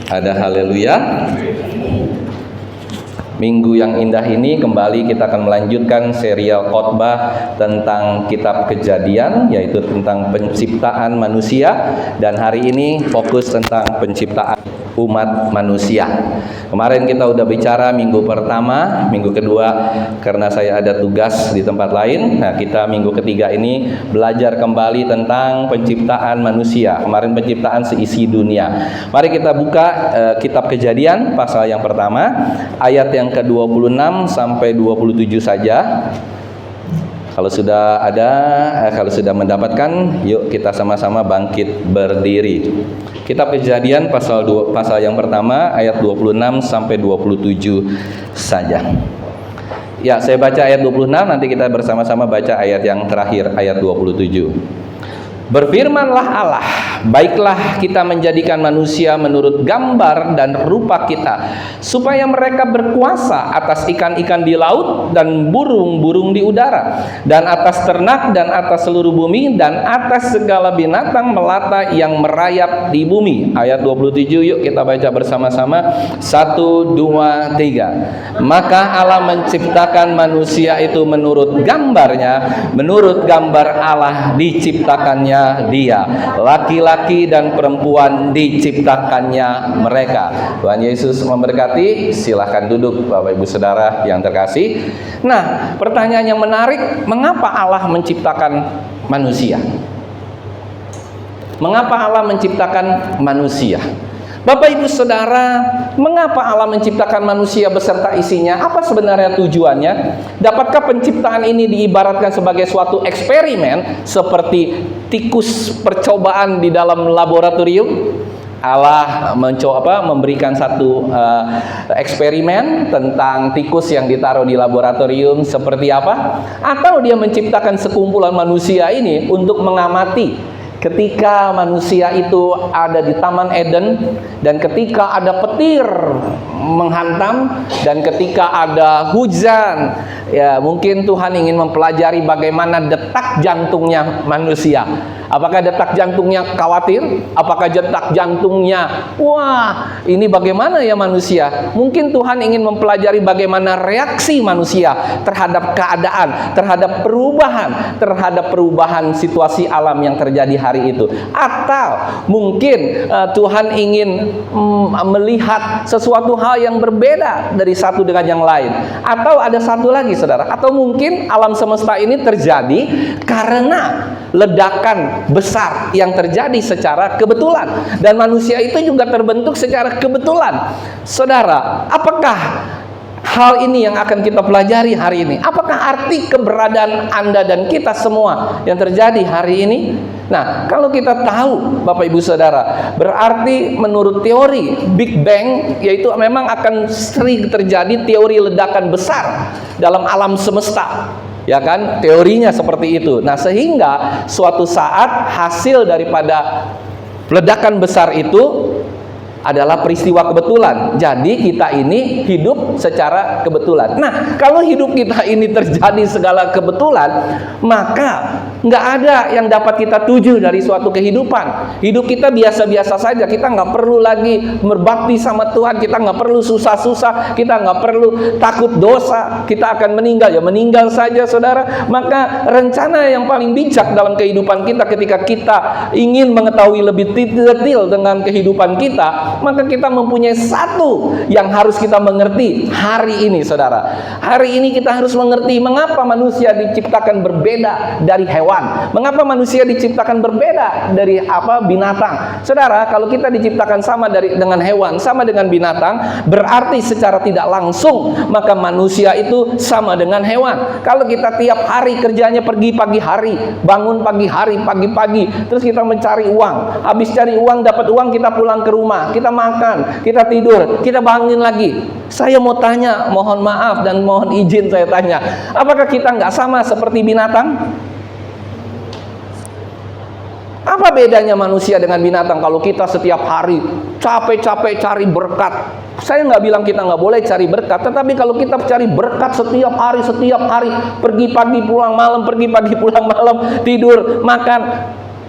Ada haleluya. Minggu yang indah ini kembali kita akan melanjutkan serial khotbah tentang kitab Kejadian, yaitu tentang penciptaan manusia, dan hari ini fokus tentang penciptaan umat manusia. Kemarin kita udah bicara minggu pertama, minggu kedua karena saya ada tugas di tempat lain. Nah, kita minggu ketiga ini belajar kembali tentang penciptaan manusia. Kemarin penciptaan seisi dunia. Mari kita buka kitab Kejadian pasal yang pertama, ayat yang ke-26 sampai 27 saja. Kalau sudah ada, kalau sudah mendapatkan, yuk kita sama-sama bangkit berdiri. Kitab Kejadian pasal yang pertama ayat 26 sampai 27 saja. Ya, saya baca ayat 26, nanti kita bersama-sama baca ayat yang terakhir, ayat 27. Berfirmanlah Allah, baiklah kita menjadikan manusia menurut gambar dan rupa kita, supaya mereka berkuasa atas ikan-ikan di laut dan burung-burung di udara, dan atas ternak dan atas seluruh bumi, dan atas segala binatang melata yang merayap di bumi. Ayat 27, yuk kita baca bersama-sama. 1, 2, 3. Maka Allah menciptakan manusia itu menurut gambarnya, menurut gambar Allah diciptakannya dia, laki-laki dan perempuan diciptakannya mereka. Tuhan Yesus memberkati. Silahkan duduk Bapak Ibu Saudara yang terkasih. Nah, pertanyaan yang menarik, mengapa Allah menciptakan manusia? Mengapa Allah menciptakan manusia? Bapak Ibu Saudara, mengapa Allah menciptakan manusia beserta isinya? Apa sebenarnya tujuannya? Dapatkah penciptaan ini diibaratkan sebagai suatu eksperimen seperti tikus percobaan di dalam laboratorium? Allah memberikan satu eksperimen tentang tikus yang ditaruh di laboratorium seperti apa? Atau dia menciptakan sekumpulan manusia ini untuk mengamati ketika manusia itu ada di Taman Eden, dan ketika ada petir menghantam, dan ketika ada hujan, ya mungkin Tuhan ingin mempelajari bagaimana detak jantungnya manusia. Apakah detak jantungnya khawatir? Apakah detak jantungnya, wah ini bagaimana ya manusia? Mungkin Tuhan ingin mempelajari bagaimana reaksi manusia terhadap keadaan, terhadap perubahan situasi alam yang terjadi hari itu. Atau mungkin Tuhan ingin melihat sesuatu hal yang berbeda dari satu dengan yang lain. Atau ada satu lagi saudara, atau mungkin alam semesta ini terjadi karena ledakan besar yang terjadi secara kebetulan, dan manusia itu juga terbentuk secara kebetulan. Saudara, apakah hal ini yang akan kita pelajari hari ini? Apakah arti keberadaan Anda dan kita semua yang terjadi hari ini? Nah, kalau kita tahu Bapak Ibu Saudara, berarti menurut teori Big Bang, yaitu memang akan sering terjadi teori ledakan besar dalam alam semesta. Ya kan, teorinya seperti itu. Nah, sehingga suatu saat hasil daripada ledakan besar itu adalah peristiwa kebetulan. Jadi kita ini hidup secara kebetulan. Nah, kalau hidup kita ini terjadi segala kebetulan, maka nggak ada yang dapat kita tuju dari suatu kehidupan. Hidup kita biasa-biasa saja. Kita nggak perlu lagi berbakti sama Tuhan. Kita nggak perlu susah-susah. Kita nggak perlu takut dosa. Kita akan meninggal, ya meninggal saja saudara. Maka rencana yang paling bijak dalam kehidupan kita, ketika kita ingin mengetahui lebih detail dengan kehidupan kita, maka kita mempunyai satu yang harus kita mengerti hari ini saudara. Hari ini kita harus mengerti mengapa manusia diciptakan berbeda dari hewan. Mengapa manusia diciptakan berbeda dari binatang. Saudara, kalau kita diciptakan sama dengan hewan, sama dengan binatang, berarti secara tidak langsung maka manusia itu sama dengan hewan. Kalau kita tiap hari kerjanya pergi pagi hari, bangun pagi hari, pagi-pagi, terus kita mencari uang, habis cari uang, dapat uang, kita pulang ke rumah, kita makan, kita tidur, kita bangun lagi. Saya mau tanya, mohon maaf dan mohon izin saya tanya, apakah kita nggak sama seperti binatang? Apa bedanya manusia dengan binatang kalau kita setiap hari capek-capek cari berkat? Saya nggak bilang kita nggak boleh cari berkat, tetapi kalau kita cari berkat setiap hari, pergi pagi pulang malam, pergi pagi pulang malam, tidur, makan,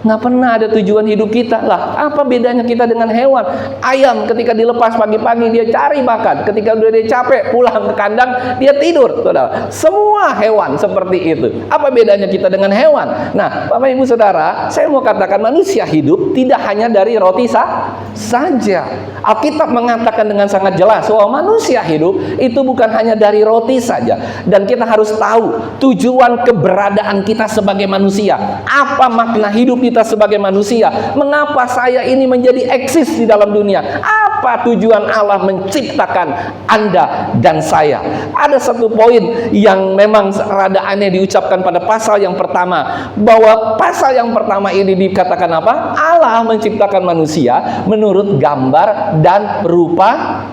Nggak pernah ada tujuan hidup kita. Lah, apa bedanya kita dengan hewan? Ayam ketika dilepas pagi-pagi dia cari makan. Ketika udah dia capek pulang ke kandang dia tidur. Saudara, semua hewan seperti itu. Apa bedanya kita dengan hewan? Nah, Bapak Ibu Saudara, saya mau katakan manusia hidup tidak hanya dari roti saja. Alkitab mengatakan dengan sangat jelas bahwa manusia hidup itu bukan hanya dari roti saja. Dan kita harus tahu tujuan keberadaan kita sebagai manusia. Apa makna hidup kita sebagai manusia? Mengapa saya ini menjadi eksis di dalam dunia? Apa tujuan Allah menciptakan Anda dan saya? Ada satu poin yang memang rada aneh diucapkan pada pasal yang pertama, bahwa pasal yang pertama ini dikatakan apa? Allah menciptakan manusia menurut gambar dan rupa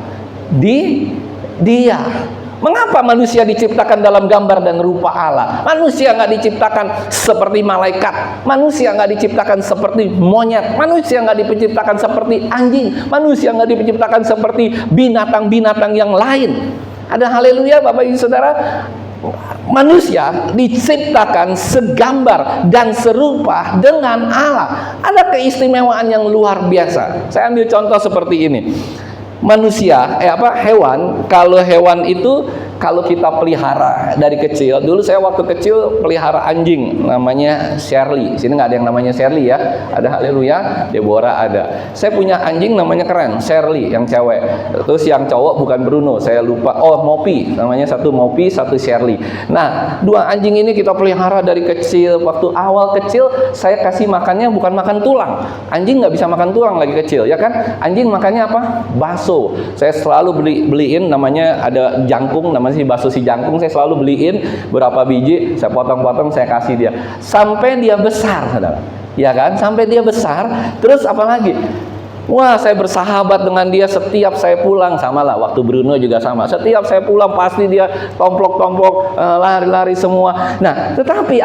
dia. Mengapa manusia diciptakan dalam gambar dan rupa Allah? Manusia nggak diciptakan seperti malaikat. Manusia nggak diciptakan seperti monyet. Manusia nggak diciptakan seperti anjing. Manusia nggak diciptakan seperti binatang-binatang yang lain. Ada haleluya Bapak Ibu Saudara. Manusia diciptakan segambar dan serupa dengan Allah. Ada keistimewaan yang luar biasa. Saya ambil contoh seperti ini. Manusia, hewan, kalau hewan itu kalau kita pelihara dari kecil. Dulu saya waktu kecil pelihara anjing namanya Shirley. Sini nggak ada yang namanya Shirley ya. Ada haleluya, Deborah ada. Saya punya anjing namanya keren, Shirley yang cewek. Terus yang cowok bukan Bruno, saya lupa. Oh, Mopi, namanya satu Mopi, satu Shirley. Nah, dua anjing ini kita pelihara dari kecil. Waktu awal kecil saya kasih makannya bukan makan tulang. Anjing nggak bisa makan tulang lagi kecil, ya kan? Anjing makannya apa? Bakso. Saya selalu beliin namanya ada jangkung, namanya si bakso si jangkung. Saya selalu beliin berapa biji, saya potong-potong, saya kasih dia sampai dia besar, saudara. Ya kan? Sampai dia besar. Terus apa lagi? Wah, saya bersahabat dengan dia setiap saya pulang. Sama lah, waktu Bruno juga sama. Setiap saya pulang pasti dia tomplok-tomplok, lari-lari semua. Nah, tetapi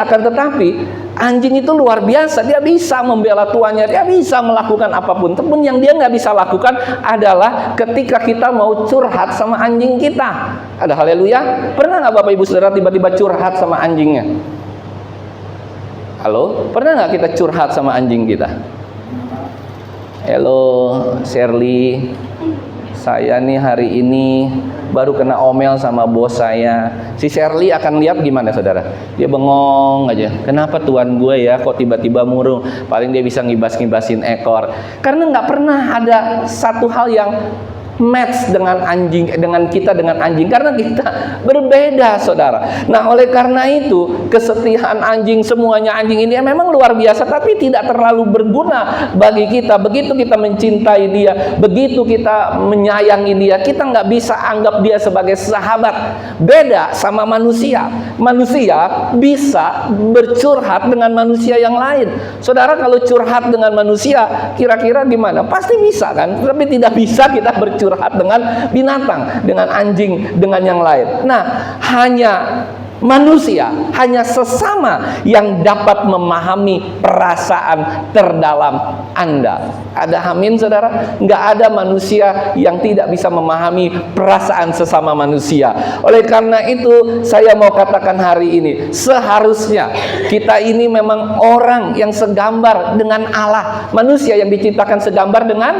anjing itu luar biasa. Dia bisa membela tuannya, dia bisa melakukan apapun. Tapi yang dia nggak bisa lakukan adalah ketika kita mau curhat sama anjing kita. Ada haleluya. Pernah nggak Bapak Ibu Saudara tiba-tiba curhat sama anjingnya? Halo? Pernah nggak kita curhat sama anjing kita? Halo Shirley, saya nih hari ini baru kena omel sama bos saya. Si Shirley akan lihat gimana saudara? Dia bengong aja. Kenapa tuan gue ya kok tiba-tiba murung? Paling dia bisa ngibas-ngibasin ekor. Karena nggak pernah ada satu hal yang match dengan anjing, dengan anjing, karena kita berbeda saudara. Nah, oleh karena itu kesetiaan anjing, semuanya anjing ini memang luar biasa, tapi tidak terlalu berguna bagi kita. Begitu kita mencintai dia, begitu kita menyayangi dia, kita nggak bisa anggap dia sebagai sahabat. Beda sama manusia. Manusia bisa bercurhat dengan manusia yang lain. Saudara, kalau curhat dengan manusia kira-kira gimana? Pasti bisa kan? Tapi tidak bisa kita bercurhat dengan binatang, dengan anjing, dengan yang lain. Nah, hanya manusia, hanya sesama yang dapat memahami perasaan terdalam Anda. Ada amin saudara? Nggak ada manusia yang tidak bisa memahami perasaan sesama manusia. Oleh karena itu saya mau katakan hari ini, seharusnya kita ini memang orang yang segambar dengan Allah. Manusia yang diciptakan segambar dengan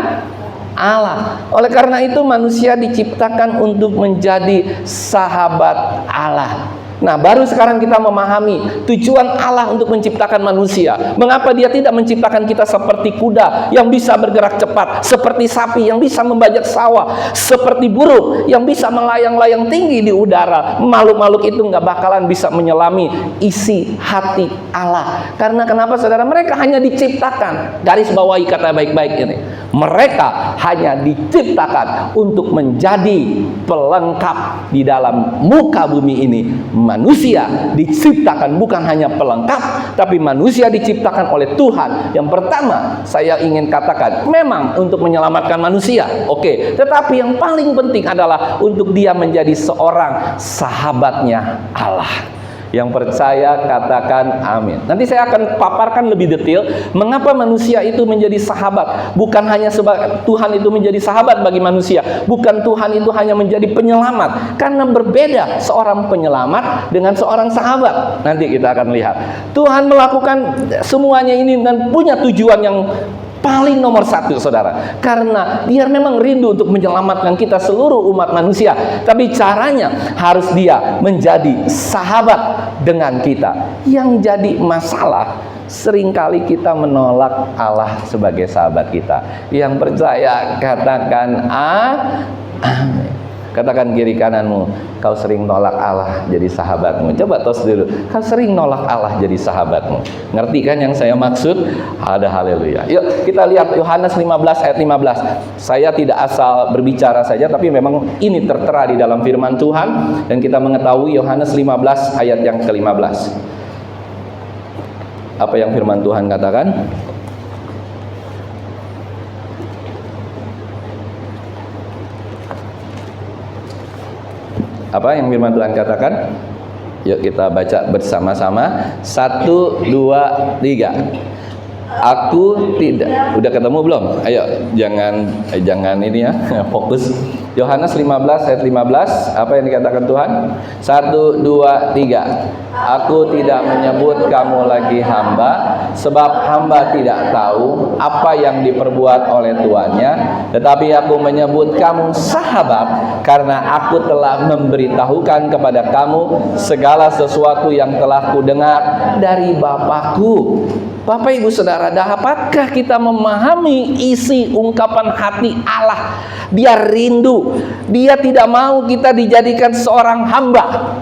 Allah. Oleh karena itu manusia diciptakan untuk menjadi sahabat Allah. Nah, baru sekarang kita memahami tujuan Allah untuk menciptakan manusia. Mengapa dia tidak menciptakan kita seperti kuda yang bisa bergerak cepat, seperti sapi yang bisa membajak sawah, seperti burung yang bisa melayang-layang tinggi di udara. Makhluk-makhluk itu nggak bakalan bisa menyelami isi hati Allah. Karena kenapa saudara? Mereka hanya diciptakan, garis bawahi kata baik-baik ini, mereka hanya diciptakan untuk menjadi pelengkap di dalam muka bumi ini. Manusia diciptakan bukan hanya pelengkap, tapi manusia diciptakan oleh Tuhan. Yang pertama saya ingin katakan, memang untuk menyelamatkan manusia, oke. Tetapi yang paling penting adalah untuk dia menjadi seorang sahabatnya Allah. Yang percaya katakan amin. Nanti saya akan paparkan lebih detail mengapa manusia itu menjadi sahabat. Bukan hanya Tuhan itu menjadi sahabat bagi manusia, bukan Tuhan itu hanya menjadi penyelamat. Karena berbeda seorang penyelamat dengan seorang sahabat. Nanti kita akan lihat. Tuhan melakukan semuanya ini dan punya tujuan yang paling nomor satu, saudara. Karena dia memang rindu untuk menyelamatkan kita seluruh umat manusia. Tapi caranya harus dia menjadi sahabat dengan kita. Yang jadi masalah, seringkali kita menolak Allah sebagai sahabat kita. Yang percaya katakan amin. Katakan kiri kananmu, kau sering nolak Allah jadi sahabatmu. Coba tos dulu, kau sering nolak Allah jadi sahabatmu. Ngerti kan yang saya maksud? Ada haleluya. Yuk kita lihat Yohanes 15 ayat 15. Saya tidak asal berbicara saja, tapi memang ini tertera di dalam firman Tuhan. Dan kita mengetahui Yohanes 15 ayat yang ke-15. Apa yang firman Tuhan katakan? Apa yang firman Tuhan katakan? Yuk kita baca bersama-sama. 1, 2, 3. Aku tidak. Udah ketemu belum? Ayo, jangan ini ya, fokus. Yohanes 15 ayat 15. Apa yang dikatakan Tuhan? 1, 2, 3. Aku tidak menyebut kamu lagi hamba, sebab hamba tidak tahu apa yang diperbuat oleh tuannya, tetapi aku menyebut kamu sahabat, karena aku telah memberitahukan kepada kamu segala sesuatu yang telah kudengar dari Bapakku. Bapak Ibu Saudara, dapatkah kita memahami isi ungkapan hati Allah? Dia rindu, dia tidak mau kita dijadikan seorang hamba.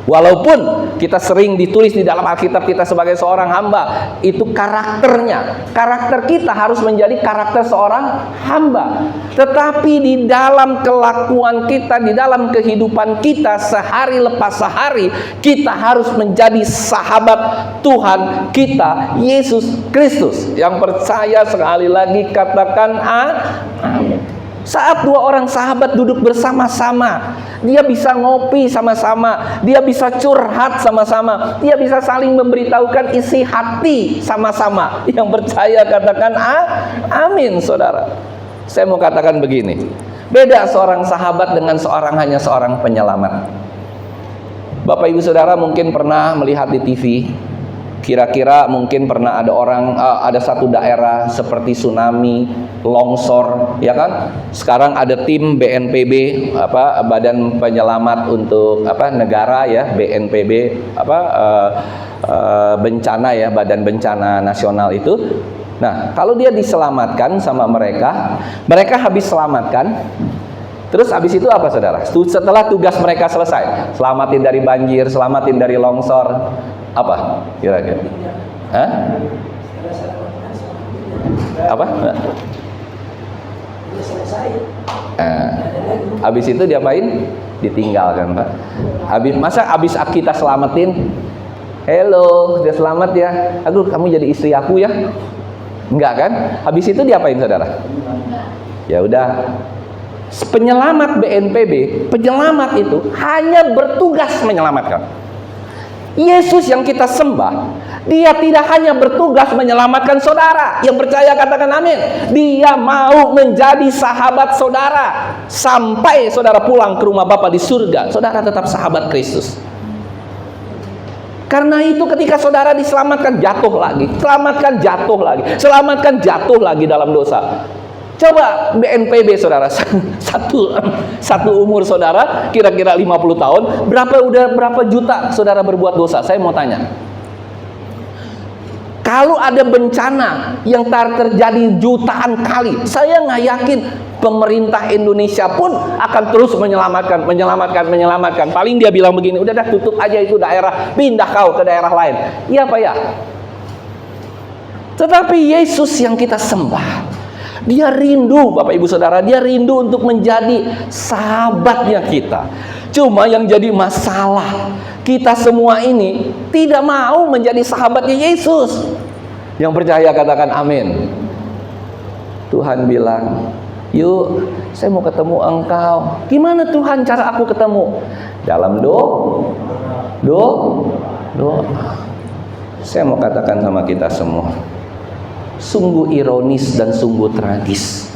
Walaupun kita sering ditulis di dalam Alkitab kita sebagai seorang hamba, itu karakternya. Karakter kita harus menjadi karakter seorang hamba. Tetapi di dalam kelakuan kita, di dalam kehidupan kita sehari lepas sehari, kita harus menjadi sahabat Tuhan kita, Yesus Kristus. Yang percaya sekali lagi katakan amin. Saat dua orang sahabat duduk bersama-sama, dia bisa ngopi sama-sama, dia bisa curhat sama-sama, dia bisa saling memberitahukan isi hati sama-sama. Yang percaya katakan amin, saudara. Saya mau katakan begini, beda seorang sahabat dengan hanya seorang penyelamat. Bapak Ibu Saudara mungkin pernah melihat di TV. Kira-kira mungkin pernah ada orang, ada satu daerah seperti tsunami, longsor, ya kan? Sekarang ada tim BNPB, Badan Penyelamat untuk negara ya, BNPB, bencana ya, Badan Bencana Nasional itu. Nah, kalau dia diselamatkan sama mereka habis selamatkan. Terus habis itu apa, saudara? Setelah tugas mereka selesai, selamatin dari banjir, selamatin dari longsor, apa kira-kira? Hah? Apa? Habis itu diapain? Ditinggalkan, Pak. Habis kita selamatin, hello, sudah selamat ya. Aduh, kamu jadi istri aku ya? Enggak kan? Habis itu diapain, saudara? Ya udah. Penyelamat BNPB, penyelamat itu hanya bertugas menyelamatkan. Yesus yang kita sembah, dia tidak hanya bertugas menyelamatkan saudara. Yang percaya katakan amin. Dia mau menjadi sahabat saudara. Sampai saudara pulang ke rumah Bapa di surga, saudara tetap sahabat Kristus. Karena itu ketika saudara diselamatkan, jatuh lagi, selamatkan jatuh lagi dalam dosa. Coba BNPB saudara, satu umur saudara kira-kira 50 tahun, berapa juta saudara berbuat dosa? Saya mau tanya. Kalau ada bencana yang terjadi jutaan kali, saya nggak yakin pemerintah Indonesia pun akan terus menyelamatkan. Paling dia bilang begini, udah tutup aja itu daerah, pindah kau ke daerah lain. Iya Pak ya. Tetapi Yesus yang kita sembah, dia rindu, Bapak Ibu Saudara, dia rindu untuk menjadi sahabatnya kita. Cuma yang jadi masalah, kita semua ini tidak mau menjadi sahabatnya Yesus. Yang percaya katakan amin. Tuhan bilang, Yuk, saya mau ketemu engkau. Gimana Tuhan cara aku ketemu? Dalam doa. Saya mau katakan sama kita semua, sungguh ironis dan sungguh tragis.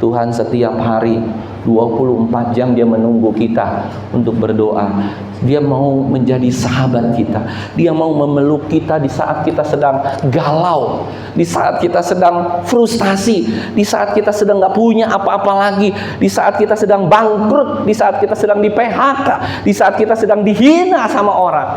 Tuhan setiap hari 24 jam dia menunggu kita untuk berdoa. Dia mau menjadi sahabat kita. Dia mau memeluk kita di saat kita sedang galau, di saat kita sedang frustasi, di saat kita sedang gak punya apa-apa lagi, di saat kita sedang bangkrut, di saat kita sedang di PHK, di saat kita sedang dihina sama orang.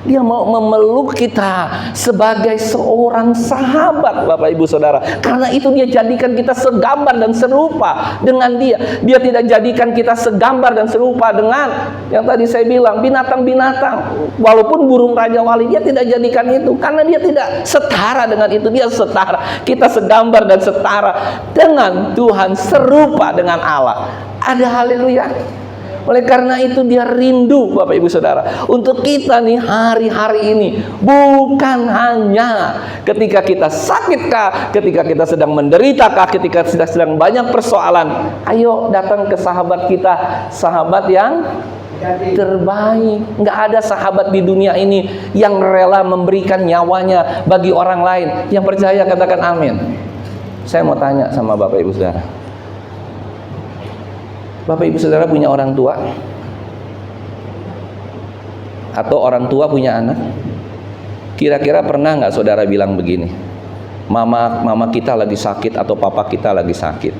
Dia mau memeluk kita sebagai seorang sahabat, Bapak Ibu Saudara. Karena itu dia jadikan kita segambar dan serupa dengan dia. Dia tidak jadikan kita segambar dan serupa dengan yang tadi saya bilang, binatang-binatang. Walaupun burung raja wali, dia tidak jadikan itu. Karena dia tidak setara dengan itu. Dia setara. Kita segambar dan setara dengan Tuhan, serupa dengan Allah. Ada haleluya. Oleh karena itu dia rindu, Bapak Ibu Saudara, untuk kita nih hari-hari ini. Bukan hanya ketika kita sakitkah, ketika kita sedang menderitakah, ketika kita sedang banyak persoalan. Ayo datang ke sahabat kita, sahabat yang terbaik. Nggak ada sahabat di dunia ini yang rela memberikan nyawanya bagi orang lain. Yang percaya katakan amin. Saya mau tanya sama Bapak Ibu Saudara, Bapak Ibu Saudara punya orang tua? Atau orang tua punya anak? Kira-kira pernah nggak saudara bilang begini, mama kita lagi sakit atau papa kita lagi sakit,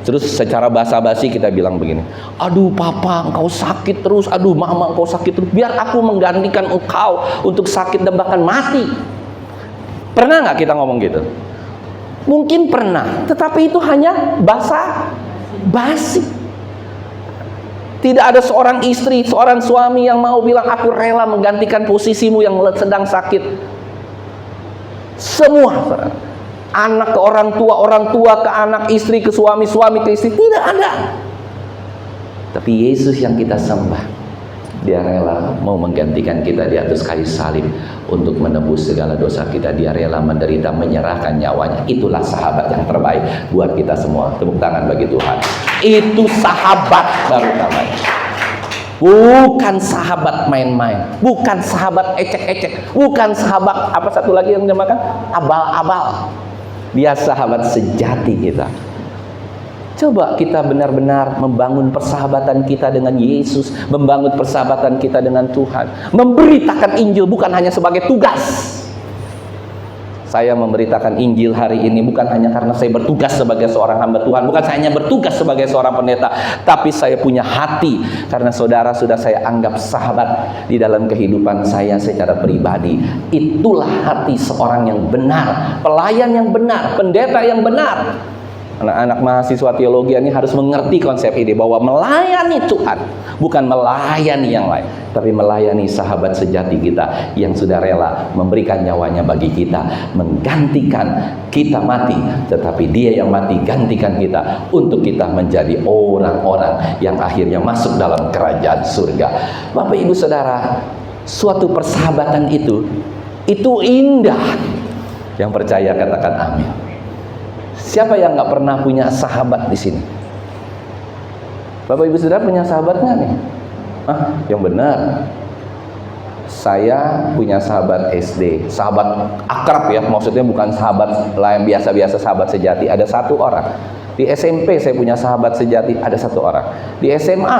terus secara basa-basi kita bilang begini, aduh papa engkau sakit terus, aduh mama engkau sakit terus, biar aku menggantikan engkau untuk sakit dan bahkan mati. Pernah nggak kita ngomong gitu? Mungkin pernah, tetapi itu hanya basa-basi. Tidak ada seorang istri, seorang suami yang mau bilang aku rela menggantikan posisimu yang sedang sakit. Semua anak ke orang tua ke anak, istri ke suami, suami ke istri, tidak ada. Tapi Yesus yang kita sembah, dia rela mau menggantikan kita di atas kayu salib untuk menebus segala dosa kita. Dia rela menderita, menyerahkan nyawanya. Itulah sahabat yang terbaik buat kita semua. Tepuk tangan bagi Tuhan. Itu sahabat baru namanya. Bukan sahabat main-main, bukan sahabat ecek-ecek, bukan sahabat apa satu lagi yang dinamakan abal-abal. Dia sahabat sejati kita. Coba kita benar-benar membangun persahabatan kita dengan Yesus, membangun persahabatan kita dengan Tuhan, memberitakan Injil bukan hanya sebagai tugas. Saya memberitakan Injil hari ini bukan hanya karena saya bertugas sebagai seorang hamba Tuhan, bukan saya hanya bertugas sebagai seorang pendeta, tapi saya punya hati karena saudara sudah saya anggap sahabat di dalam kehidupan saya secara pribadi. Itulah hati seorang yang benar, pelayan yang benar, pendeta yang benar. Anak-anak mahasiswa teologi ini harus mengerti konsep ini, bahwa melayani Tuhan bukan melayani yang lain, tapi melayani sahabat sejati kita yang sudah rela memberikan nyawanya bagi kita, menggantikan kita mati, tetapi dia yang mati gantikan kita untuk kita menjadi orang-orang yang akhirnya masuk dalam kerajaan surga. Bapak Ibu Saudara, suatu persahabatan itu indah. Yang percaya katakan amin. Siapa yang nggak pernah punya sahabat di sini? Bapak Ibu Saudara punya sahabat nggak nih? Yang benar. Saya punya sahabat SD, sahabat akrab ya, maksudnya bukan sahabat lain biasa-biasa, sahabat sejati. Ada satu orang. Di SMP saya punya sahabat sejati, ada satu orang. Di SMA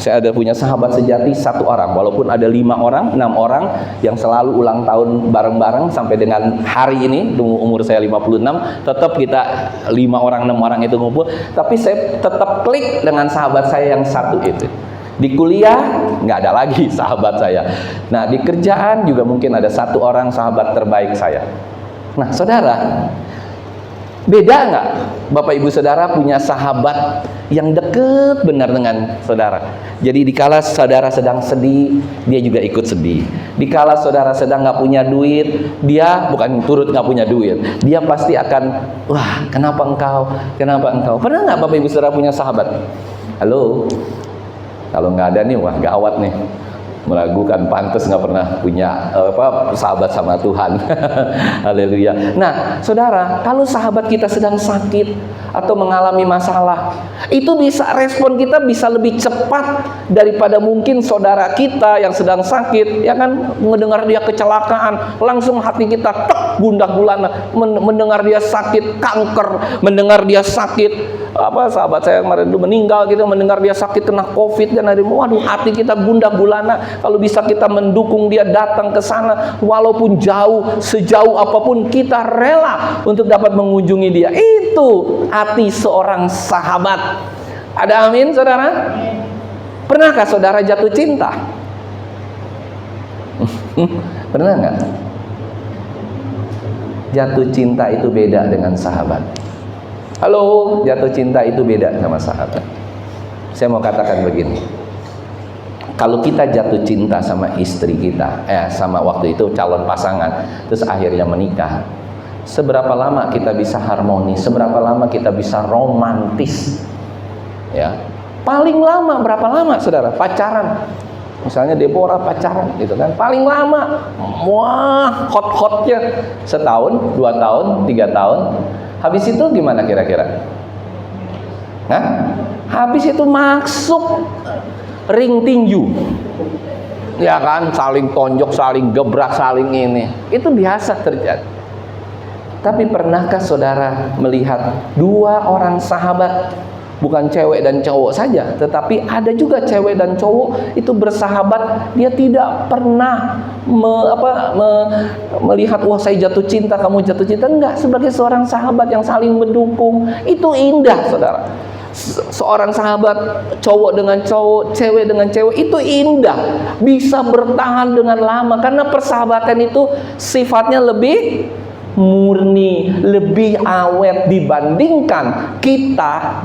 saya ada punya sahabat sejati satu orang. Walaupun ada 5 orang, 6 orang yang selalu ulang tahun bareng-bareng sampai dengan hari ini, umur saya 56, tetap kita 5 orang, 6 orang itu ngumpul. Tapi saya tetap klik dengan sahabat saya yang satu itu. Di kuliah nggak ada lagi sahabat saya. Nah di kerjaan juga mungkin ada satu orang sahabat terbaik saya. Nah saudara, beda nggak Bapak Ibu Saudara punya sahabat yang deket benar dengan saudara? Jadi dikala saudara sedang sedih, dia juga ikut sedih. Dikala saudara sedang nggak punya duit, dia bukan turut nggak punya duit, dia pasti akan, wah kenapa engkau? Pernah nggak Bapak Ibu Saudara punya sahabat? Halo? Kalau nggak ada nih, wah gawat nih. Meragukan, pantas nggak pernah punya sahabat sama Tuhan. Haleluya. Nah saudara, kalau sahabat kita sedang sakit atau mengalami masalah, itu bisa respon kita bisa lebih cepat daripada mungkin saudara kita yang sedang sakit, ya kan, mendengar dia kecelakaan, langsung hati kita tek gundah gulana, mendengar dia sakit kanker, mendengar dia sakit sahabat saya kemarin itu meninggal gitu, mendengar dia sakit kena COVID dan waduh, hati kita gundah gulana. Kalau bisa kita mendukung dia datang ke sana walaupun jauh, sejauh apapun kita rela untuk dapat mengunjungi dia. Itu hati seorang sahabat. Ada amin, saudara? Pernahkah saudara jatuh cinta? Pernah nggak? Jatuh cinta itu beda dengan sahabat. Halo, jatuh cinta itu beda sama sahabat. Saya mau katakan begini. Kalau kita jatuh cinta sama istri kita, sama waktu itu calon pasangan, terus akhirnya menikah, seberapa lama kita bisa harmoni, seberapa lama kita bisa romantis? Ya, paling lama berapa lama, saudara? Pacaran, misalnya Deborah pacaran, gitu kan? Paling lama, wah, hot-hotnya setahun, 2 tahun, 3 tahun. Habis itu gimana kira-kira? Habis itu masuk ring tinju, ya kan, saling tonjok, saling gebrak, saling ini. Itu biasa terjadi. Tapi pernahkah saudara melihat 2 orang sahabat, bukan cewek dan cowok saja, tetapi ada juga cewek dan cowok itu bersahabat, dia tidak pernah melihat wah saya jatuh cinta, kamu jatuh cinta, enggak, sebagai seorang sahabat yang saling mendukung. Itu indah, saudara. Seorang sahabat cowok dengan cowok, cewek dengan cewek, itu indah, bisa bertahan dengan lama karena persahabatan itu sifatnya lebih murni, lebih awet dibandingkan kita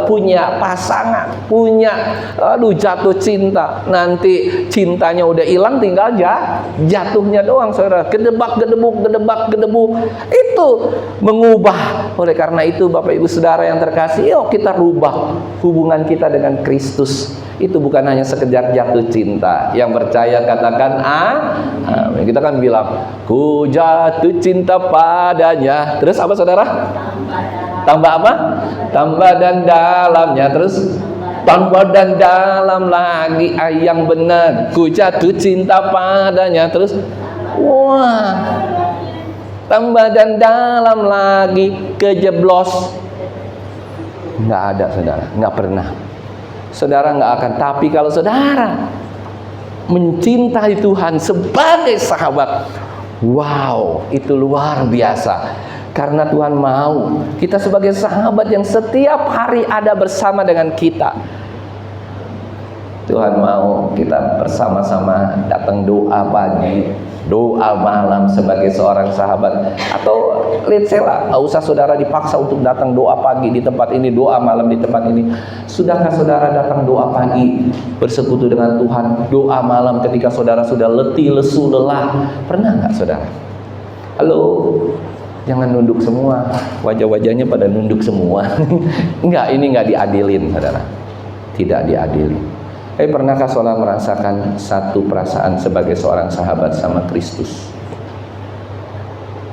punya pasangan, punya jatuh cinta, nanti cintanya udah hilang, tinggal jatuhnya doang, saudara, gedebak gedebuk, itu mengubah. Oleh karena itu Bapak Ibu Saudara yang terkasih, yuk kita rubah hubungan kita dengan Kristus. Itu bukan hanya sekedar jatuh cinta. Yang percaya katakan amin. Kita kan bilang, ku jatuh cinta padanya. Terus apa, saudara? Tambah apa? Tambah dan dalamnya. Terus tambah dan dalam lagi, yang benar. Ku jatuh cinta padanya. Terus wah, tambah dan dalam lagi, kejeblos. Nggak ada, saudara, nggak pernah. Saudara nggak akan. Tapi kalau saudara mencintai Tuhan sebagai sahabat, wow, itu luar biasa. Karena Tuhan mau kita sebagai sahabat yang setiap hari ada bersama dengan kita. Tuhan mau kita bersama-sama datang doa pagi, doa malam sebagai seorang sahabat. Atau let's say lah, nggak usah saudara dipaksa untuk datang doa pagi di tempat ini, doa malam di tempat ini. Sudahkah saudara datang doa pagi bersekutu dengan Tuhan, doa malam ketika saudara sudah letih, lesu, lelah? Pernah nggak, saudara? Halo, jangan nunduk semua, wajah-wajahnya pada nunduk semua. Enggak, ini nggak diadilin, saudara, tidak diadilin. Pernahkah saudara merasakan satu perasaan sebagai seorang sahabat sama Kristus?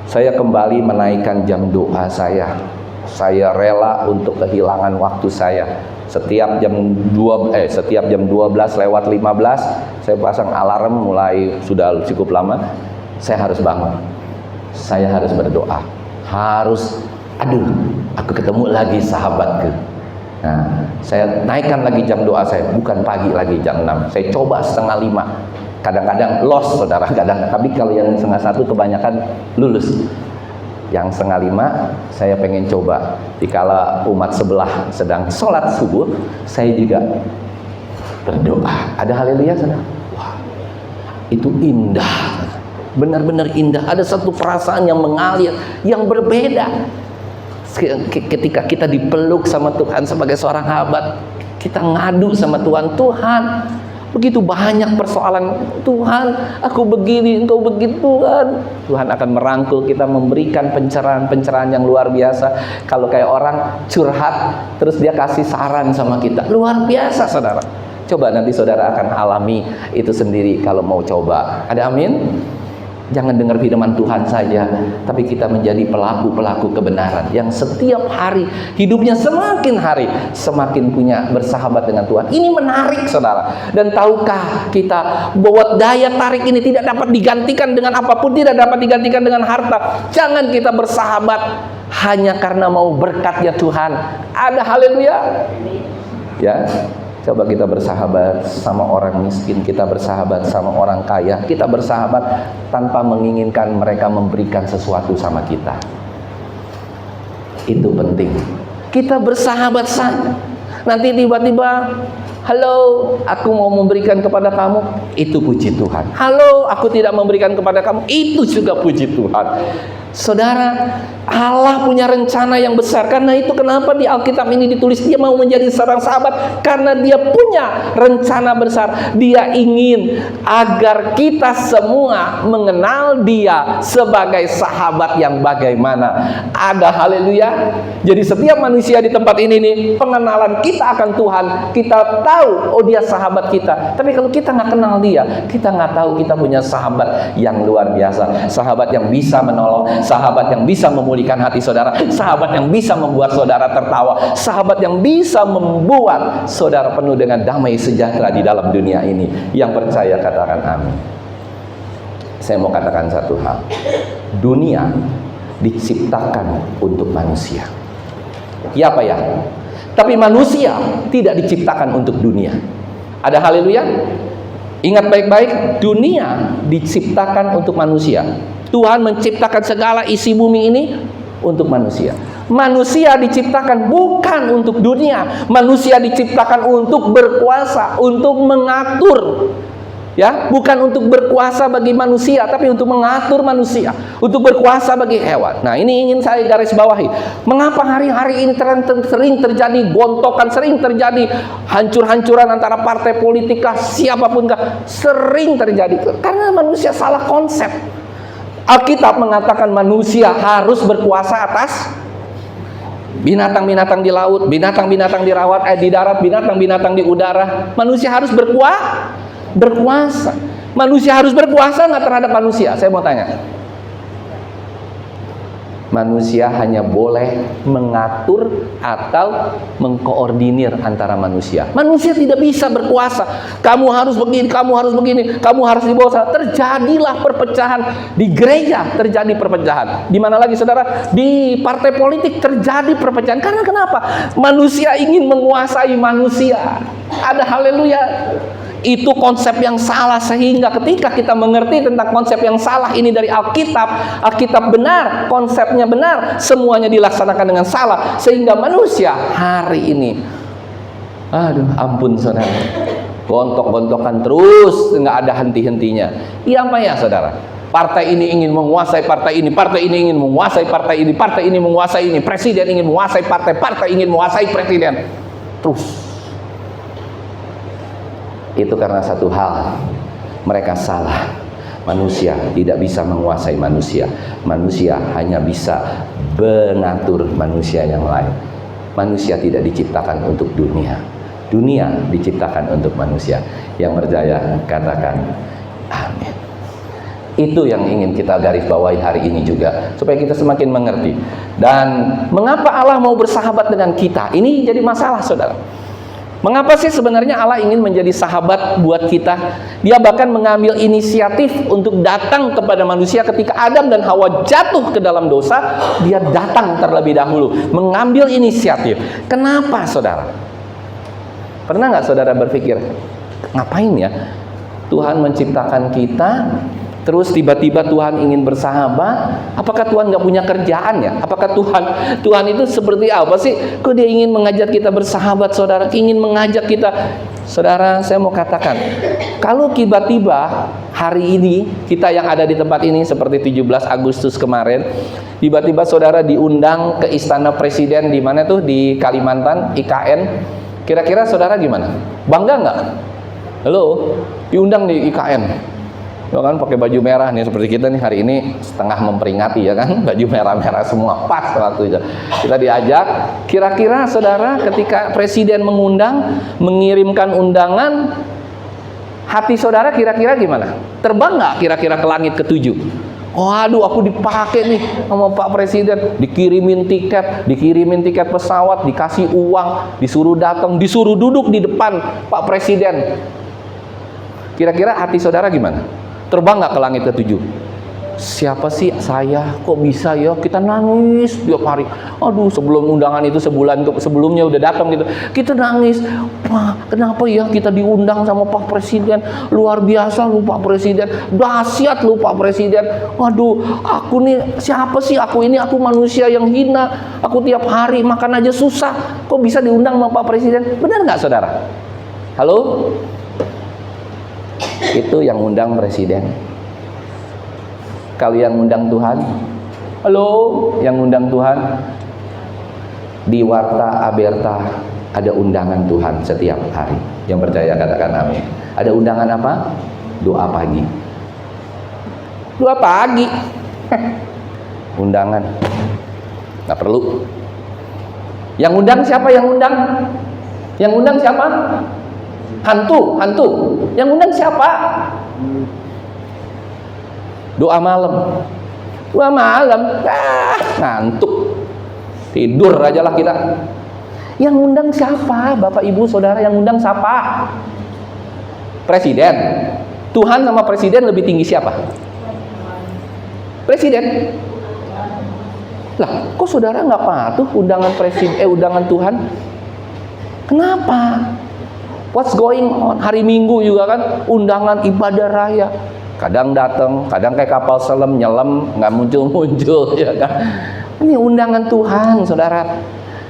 Saya kembali menaikkan jam doa saya. Saya rela untuk kehilangan waktu saya. Setiap jam 12 lewat 15, saya pasang alarm, mulai sudah cukup lama, saya harus bangun. Saya harus berdoa. Aku ketemu lagi sahabatku. Nah, saya naikkan lagi jam doa saya, bukan pagi lagi jam 6. Saya coba 4:30. Kadang-kadang lost, saudara, tapi kalau yang 1:30 kebanyakan lulus. Yang 4:30 saya pengen coba. Dikala umat sebelah sedang sholat subuh, saya juga berdoa. Ada haleluya, saudara. Wah, itu indah, benar-benar indah. Ada satu perasaan yang mengalir, yang berbeda. Ketika kita dipeluk sama Tuhan sebagai seorang sahabat, kita ngadu sama Tuhan. Tuhan, begitu banyak persoalan. Tuhan, aku begini, engkau begitu, Tuhan. Tuhan akan merangkul kita, memberikan pencerahan yang luar biasa. Kalau kayak orang curhat, terus dia kasih saran sama kita, luar biasa, saudara. Coba nanti saudara akan alami itu sendiri kalau mau coba. Ada amin? Jangan dengar firman Tuhan saja, tapi kita menjadi pelaku-pelaku kebenaran yang setiap hari hidupnya semakin hari semakin punya bersahabat dengan Tuhan. Ini menarik, saudara. Dan tahukah kita bahwa daya tarik ini tidak dapat digantikan dengan apapun, tidak dapat digantikan dengan harta. Jangan kita bersahabat hanya karena mau berkatnya Tuhan. Ada haleluya. Ya. Coba kita bersahabat sama orang miskin, kita bersahabat sama orang kaya, kita bersahabat tanpa menginginkan mereka memberikan sesuatu sama kita. Itu penting. Kita bersahabat saja. Nanti tiba-tiba, halo, aku mau memberikan kepada kamu, itu puji Tuhan. Halo, aku tidak memberikan kepada kamu, itu juga puji Tuhan. Saudara, Allah punya rencana yang besar. Karena itu kenapa di Alkitab ini ditulis dia mau menjadi seorang sahabat, karena dia punya rencana besar. Dia ingin agar kita semua mengenal dia sebagai sahabat yang bagaimana. Ada haleluya. Jadi setiap manusia di tempat ini nih, pengenalan kita akan Tuhan, kita tahu oh dia sahabat kita. Tapi kalau kita nggak kenal dia, kita nggak tahu kita punya sahabat yang luar biasa, sahabat yang bisa menolong, sahabat yang bisa memulihkan hati saudara, sahabat yang bisa membuat saudara tertawa, sahabat yang bisa membuat saudara penuh dengan damai sejahtera di dalam dunia ini. Yang percaya katakan amin. Saya mau katakan satu hal. Dunia diciptakan untuk manusia. Ya apa ya? Tapi manusia tidak diciptakan untuk dunia. Ada haleluya? Ingat baik-baik, dunia diciptakan untuk manusia. Tuhan menciptakan segala isi bumi ini untuk manusia. Manusia diciptakan bukan untuk dunia. Manusia diciptakan untuk berkuasa, untuk mengatur. Ya, bukan untuk berkuasa bagi manusia, tapi untuk mengatur manusia, untuk berkuasa bagi hewan. Nah, ini ingin saya garis bawahi. Mengapa hari-hari ini sering terjadi gontokan, sering terjadi hancur-hancuran antara partai politik kah, siapapun kah, sering terjadi karena manusia salah konsep. Alkitab mengatakan manusia harus berkuasa atas binatang-binatang di laut, binatang-binatang di darat, binatang-binatang di udara. Manusia harus berkuasa. Manusia harus berkuasa nggak terhadap manusia? Saya mau tanya. Manusia hanya boleh mengatur atau mengkoordinir antara manusia. Manusia tidak bisa berkuasa. Kamu harus begini, kamu harus begini, kamu harus dibawa sana. Terjadilah perpecahan di gereja, terjadi perpecahan. Di mana lagi saudara? Di partai politik terjadi perpecahan. Karena kenapa? Manusia ingin menguasai manusia. Ada haleluya. Itu konsep yang salah, sehingga ketika kita mengerti tentang konsep yang salah ini dari Alkitab, Alkitab benar, konsepnya benar, semuanya dilaksanakan dengan salah, sehingga manusia hari ini, aduh ampun saudara, gontok-gontokan terus, nggak ada henti-hentinya. Iya apa ya saudara? Partai ini ingin menguasai partai ini ingin menguasai partai ini menguasai ini, presiden ingin menguasai partai ingin menguasai presiden, terus. Itu karena satu hal, mereka salah. Manusia tidak bisa menguasai manusia. Manusia hanya bisa mengatur manusia yang lain. Manusia tidak diciptakan untuk dunia. Dunia diciptakan untuk manusia. Yang percaya katakan amin. Itu yang ingin kita garis bawahi hari ini juga, supaya kita semakin mengerti. Dan mengapa Allah mau bersahabat dengan kita? Ini jadi masalah saudara. Mengapa sih sebenarnya Allah ingin menjadi sahabat buat kita? Dia bahkan mengambil inisiatif untuk datang kepada manusia ketika Adam dan Hawa jatuh ke dalam dosa. Dia datang terlebih dahulu, mengambil inisiatif. Kenapa saudara? Pernah nggak saudara berpikir, ngapain ya Tuhan menciptakan kita, terus tiba-tiba Tuhan ingin bersahabat? Apakah Tuhan nggak punya kerjaan ya? Apakah Tuhan itu seperti apa sih? Kok dia ingin mengajak kita bersahabat saudara? Ingin mengajak kita. Saudara, saya mau katakan, kalau tiba-tiba hari ini kita yang ada di tempat ini seperti 17 Agustus kemarin, tiba-tiba saudara diundang ke Istana Presiden di mana tuh, di Kalimantan, IKN. Kira-kira saudara gimana? Bangga nggak? Halo, diundang di IKN. Ya kan, pakai baju merah nih seperti kita nih hari ini setengah memperingati ya kan, baju merah-merah semua pas waktu itu. Kita diajak. Kira-kira saudara ketika presiden mengundang, mengirimkan undangan, Hati saudara kira-kira gimana? Terbang nggak kira-kira ke langit ketujuh? Waduh, aku dipakai nih sama Pak Presiden, dikirimin tiket pesawat, dikasih uang, disuruh datang, disuruh duduk di depan Pak Presiden. Kira-kira hati saudara gimana? Terbang nggak ke langit ketujuh? Siapa sih saya? Kok bisa ya? Kita nangis tiap hari. Aduh, sebelum undangan itu sebulan sebelumnya udah datang gitu. Kita nangis. Wah, kenapa ya kita diundang sama Pak Presiden? Luar biasa lu Pak Presiden. Dahsyat lu Pak Presiden. Waduh, aku nih siapa sih? Aku manusia yang hina. Aku tiap hari makan aja susah. Kok bisa diundang sama Pak Presiden? Benar nggak saudara? Halo? Itu yang undang Presiden. Kalau yang undang Tuhan, halo, yang undang Tuhan, di Warta Aberta ada undangan Tuhan setiap hari. Yang percaya katakan amin. Ada undangan apa? Doa pagi. Doa pagi. Undangan. Nggak perlu. Yang undang siapa yang undang? Yang undang siapa? Hantu. Yang undang siapa? Doa malam, ngantuk, tidur aja lah kita. Yang undang siapa? Bapak Ibu Saudara, yang undang siapa? Presiden. Tuhan sama Presiden lebih tinggi siapa? Presiden. Lah, kok saudara nggak patuh undangan undangan Tuhan? Kenapa? What's going on? Hari Minggu juga kan undangan ibadah raya. Kadang datang, kadang kayak kapal selam nyelam, nggak muncul-muncul, ya kan? Ini undangan Tuhan, saudara.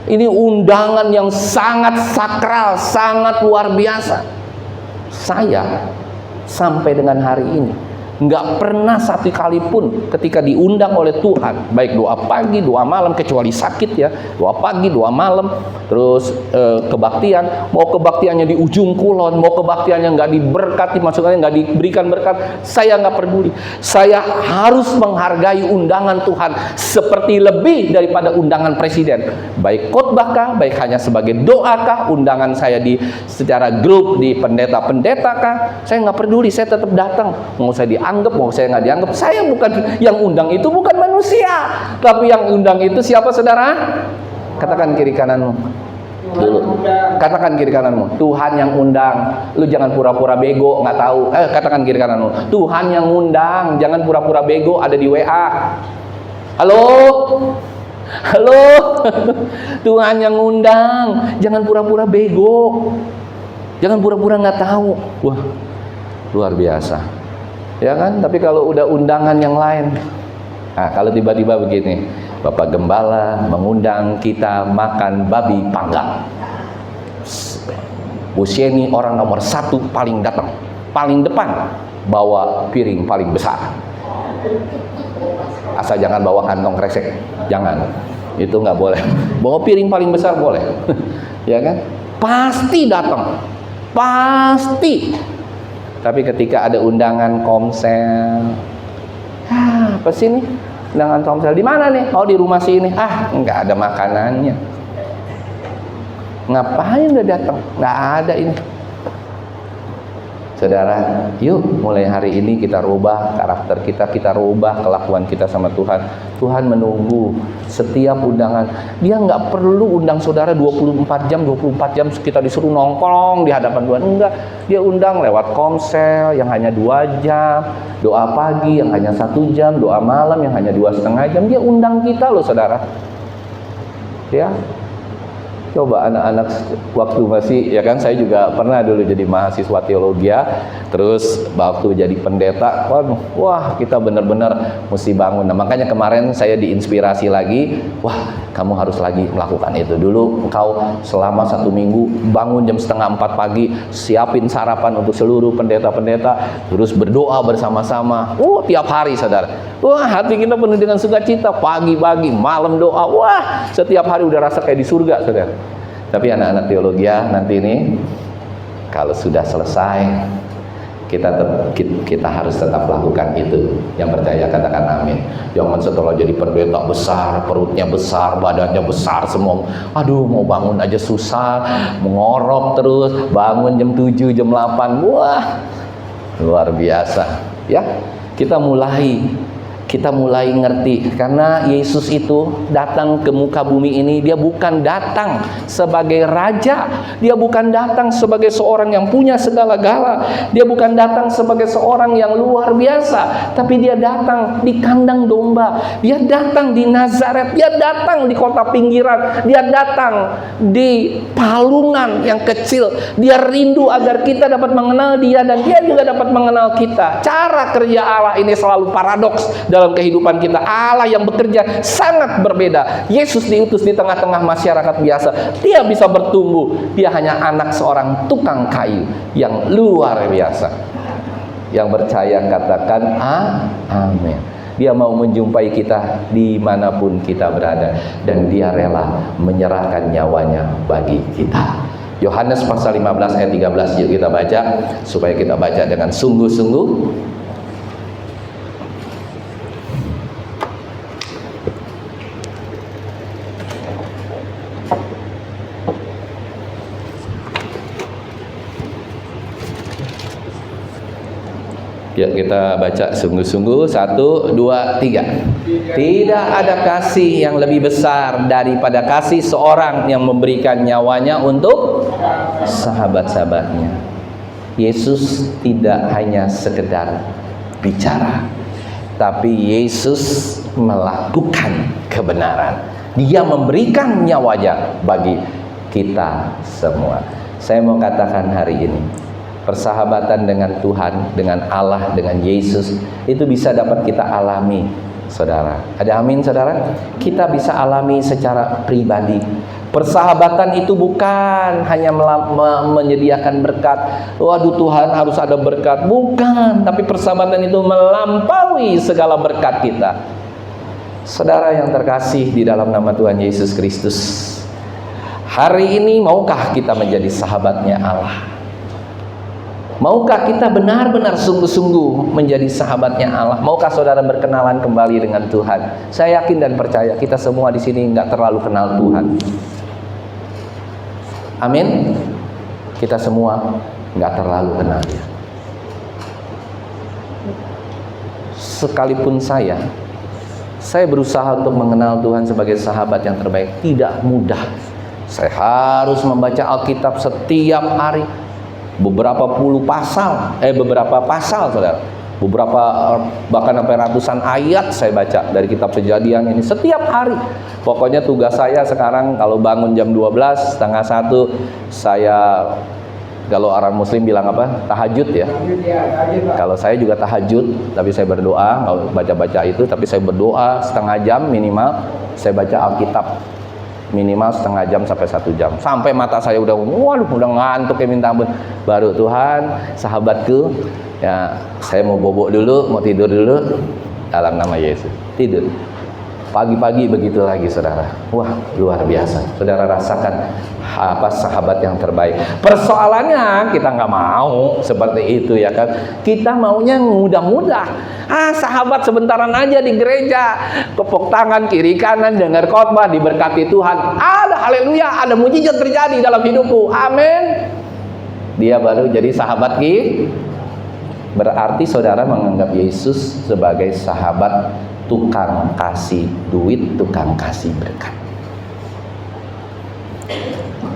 Ini undangan yang sangat sakral, sangat luar biasa. Saya sampai dengan hari ini nggak pernah satu kali pun ketika diundang oleh Tuhan, baik doa pagi, doa malam, kecuali sakit ya, doa pagi, doa malam, terus kebaktian, mau kebaktiannya di ujung kulon, mau kebaktiannya nggak diberkati, maksudnya nggak diberikan berkat, saya nggak peduli. Saya harus menghargai undangan Tuhan seperti lebih daripada undangan Presiden, baik khotbah, baik hanya sebagai doa, undangan saya di secara grup di pendeta-pendeta, saya nggak peduli, saya tetap datang, mau saya dianggap, mau saya nggak dianggap. Saya bukan yang undang, itu bukan manusia, tapi yang undang itu siapa saudara? Katakan kiri kananmu dulu. Katakan kiri kananmu, Tuhan yang undang. Lu jangan pura-pura bego, nggak tahu. Katakan kiri kananmu, Tuhan yang undang. Jangan pura-pura bego, ada di WA. Halo? Halo? Tuhan yang undang. Jangan pura-pura bego. Jangan pura-pura nggak tahu. Wah, luar biasa. Ya kan? Tapi kalau udah undangan yang lain, nah, kalau tiba-tiba begini, Bapak Gembala mengundang kita makan babi panggang. Bu Sieni orang nomor 1 paling datang, paling depan, bawa piring paling besar. Asal jangan bawa kantong kresek, jangan. Itu nggak boleh. Bawa piring paling besar boleh. Ya kan? Pasti datang. Pasti. Tapi ketika ada undangan Komsel, apa sih nih? Undangan Komsel di mana nih? Oh, di rumah sini. Nggak ada makanannya. Ngapain udah datang? Nggak ada ini. Saudara, yuk mulai hari ini kita rubah karakter kita rubah kelakuan kita sama Tuhan. Tuhan menunggu setiap undangan. Dia nggak perlu undang saudara 24 jam kita disuruh nongkrong di hadapan Tuhan. Enggak, dia undang lewat Komsel yang hanya 2 jam, doa pagi yang hanya 1 jam, doa malam yang hanya 2,5 jam. Dia undang kita loh saudara. Ya, coba anak-anak waktu masih, ya kan, saya juga pernah dulu jadi mahasiswa teologi, terus waktu jadi pendeta, wah kita benar-benar mesti bangun. Nah, makanya kemarin saya diinspirasi lagi, wah kamu harus lagi melakukan itu. Dulu engkau selama 1 minggu bangun jam 3:30 pagi, siapin sarapan untuk seluruh pendeta-pendeta, terus berdoa bersama-sama. Tiap hari saudara, wah hati kita penuh dengan sukacita, pagi-pagi, malam doa, wah setiap hari udah rasa kayak di surga saudara. Tapi anak-anak teologi nanti ini kalau sudah selesai kita harus tetap lakukan itu. Yang percaya katakan amin. Jangan setelah jadi pendeta besar, perutnya besar, badannya besar semua, aduh mau bangun aja susah, mengorok terus, bangun jam 7, jam 8, wah Luar biasa. Ya, kita mulai ngerti, karena Yesus itu datang ke muka bumi ini, dia bukan datang sebagai raja, dia bukan datang sebagai seorang yang punya segala-gala, dia bukan datang sebagai seorang yang luar biasa, tapi dia datang di kandang domba, dia datang di Nazaret, dia datang di kota pinggiran, dia datang di palungan yang kecil, dia rindu agar kita dapat mengenal dia dan dia juga dapat mengenal kita. Cara kerja Allah ini selalu paradoks dalam kehidupan kita. Allah yang bekerja sangat berbeda. Yesus diutus di tengah-tengah masyarakat biasa. Dia bisa bertumbuh. Dia hanya anak seorang tukang kayu yang luar biasa. Yang percaya katakan amin. Dia mau menjumpai kita dimanapun kita berada, dan dia rela menyerahkan nyawanya bagi kita. Yohanes pasal 15 ayat 13, yuk kita baca, supaya kita baca dengan sungguh-sungguh. Yuk kita baca sungguh-sungguh. 1, 2, 3. Tidak ada kasih yang lebih besar daripada kasih seorang yang memberikan nyawanya untuk sahabat-sahabatnya. Yesus tidak hanya sekedar bicara, tapi Yesus melakukan kebenaran. Dia memberikan nyawanya bagi kita semua. Saya mau katakan hari ini, persahabatan dengan Tuhan, dengan Allah, dengan Yesus, itu bisa dapat kita alami, saudara. Ada amin, saudara? Kita bisa alami secara pribadi. Persahabatan itu bukan hanya menyediakan berkat. Waduh, Tuhan harus ada berkat. Bukan, tapi persahabatan itu melampaui segala berkat kita. Saudara yang terkasih di dalam nama Tuhan Yesus Kristus, hari ini maukah kita menjadi sahabatnya Allah? Maukah kita benar-benar sungguh-sungguh menjadi sahabatnya Allah? Maukah saudara berkenalan kembali dengan Tuhan? Saya yakin dan percaya kita semua di sini nggak terlalu kenal Tuhan. Amin. Kita semua nggak terlalu kenal Dia. Sekalipun saya berusaha untuk mengenal Tuhan sebagai sahabat yang terbaik, tidak mudah. Saya harus membaca Alkitab setiap hari. Beberapa pasal, saudara. Bahkan sampai ratusan ayat saya baca dari kitab Kejadian ini setiap hari. Pokoknya tugas saya sekarang kalau bangun jam 12, setengah 1, saya, kalau orang muslim bilang apa? Tahajud ya. Kalau saya juga tahajud, tapi saya berdoa, kalau baca-baca itu, tapi saya berdoa setengah jam minimal, saya baca Alkitab. Minimal setengah jam sampai 1 jam, sampai mata saya udah ngantuk ya minta ampun. Baru Tuhan, sahabatku, ya saya mau bobok dulu, mau tidur dulu, dalam nama Yesus tidur. Pagi-pagi begitu lagi, saudara. Wah, luar biasa. Saudara rasakan apa sahabat yang terbaik. Persoalannya kita nggak mau seperti itu, ya kan? Kita maunya mudah-mudah. Sahabat sebentaran aja di gereja, tepuk tangan kiri kanan, dengar khotbah, diberkati Tuhan. Ada haleluya, ada mujizat terjadi dalam hidupku. Amin. Dia baru jadi sahabat kita. Berarti saudara menganggap Yesus sebagai sahabat tukang kasih duit, tukang kasih berkat.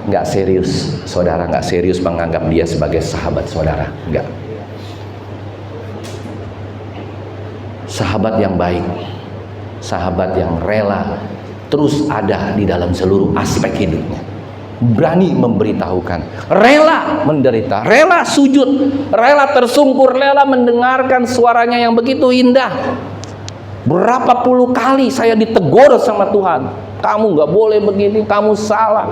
Nggak serius, saudara nggak serius menganggap dia sebagai sahabat saudara. Nggak. Sahabat yang baik, sahabat yang rela terus ada di dalam seluruh aspek hidupnya. Berani memberitahukan, rela menderita, rela sujud, rela tersungkur, rela mendengarkan suaranya yang begitu indah. Berapa puluh kali saya ditegur sama Tuhan, kamu nggak boleh begini, kamu salah.